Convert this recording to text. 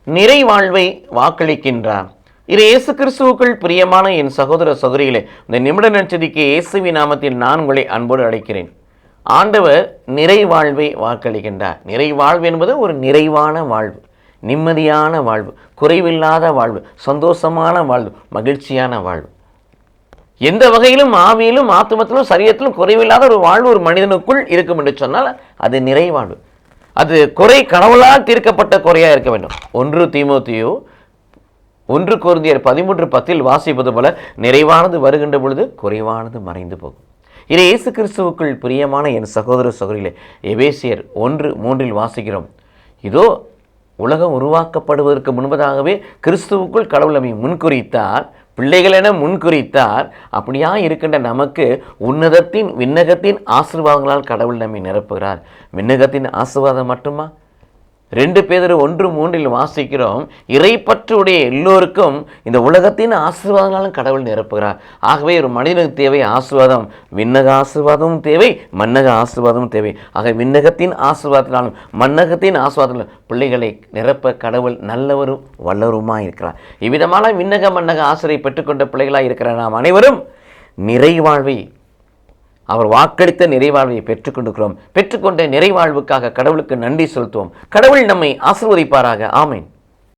நிறைவாழ்வை வாக்களிக்கின்றார். இது இயேசு கிறிஸ்துவுக்குள் பிரியமான என் சகோதர சகோதரிகளே, இந்த நிமிட நற்செய்திக்கு இயேசுவின் நாமத்தில் நான் உங்களை அன்போடு அழைக்கிறேன். ஆண்டவர் நிறைவாழ்வை வாக்களிக்கின்றார். நிறைவாழ்வு என்பது ஒரு நிறைவான வாழ்வு, நிம்மதியான வாழ்வு, குறைவில்லாத வாழ்வு, சந்தோஷமான வாழ்வு, மகிழ்ச்சியான வாழ்வு. எந்த வகையிலும் ஆவியிலும் ஆத்துமத்திலும் சரீரத்திலும் குறைவில்லாத ஒரு வாழ்வு ஒரு மனிதனுக்குள் இருக்கும் என்று சொன்னால் அது நிறைவாழ்வு. அது குறை கடவுளால் தீர்க்கப்பட்ட குறையாக இருக்க வேண்டும். 1 தீமோத்தேயு 1 கொரிந்தியர் 13:10 வாசிப்பது போல நிறைவானது வருகின்ற பொழுது குறைவானது மறைந்து போகும். இது இயேசு கிறிஸ்துவுக்குள் பிரியமான என் சகோதர சகோதரிகளே, எபேசியர் 1:3 வாசிக்கிறோம். இதோ உலகம் உருவாக்கப்படுவதற்கு முன்பதாகவே கிறிஸ்துவுக்குள் கடவுள் நம்மை முன்குறித்தார், பிள்ளைகள் என முன்குறித்தார். அப்படியா இருக்கின்ற நமக்கு உன்னதத்தின் விண்ணகத்தின் ஆசீர்வாதங்களால் கடவுள் நம்மை நிரப்புகிறார். விண்ணகத்தின் ஆசீர்வாதம் மட்டுமா? 2 பேதுரு 1:3 வாசிக்கிறோம், இறைப்பற்றுடைய எல்லோருக்கும் இந்த உலகத்தின் ஆசீர்வாதங்களாலும் கடவுள் நிரப்புகிறார். ஆகவே ஒரு மனிதனுக்கு தேவை ஆசீர்வாதம், விண்ணக ஆசீர்வாதமும் தேவை, மன்னக ஆசீர்வாதமும் தேவை. ஆக விண்ணகத்தின் ஆசீர்வாதத்தினாலும் மன்னகத்தின் ஆசீர்வாதத்தினாலும் பிள்ளைகளை நிரப்ப கடவுள் நல்லவரும் வல்லவருமாய் இருக்கிறார். இவ்விதமான விண்ணக மன்னக ஆசிரியை பெற்றுக்கொண்ட பிள்ளைகளாக இருக்கிற நாம் அனைவரும் நிறைவாழ்வை, அவர் வாக்களித்த நிறைவாழ்வை பெற்றுக்கொண்டிருக்கிறோம். பெற்றுக்கொண்ட நிறைவாழ்வுக்காக கடவுளுக்கு நன்றி செலுத்துவோம். கடவுள் நம்மை ஆசீர்வதிப்பாராக. ஆமென்.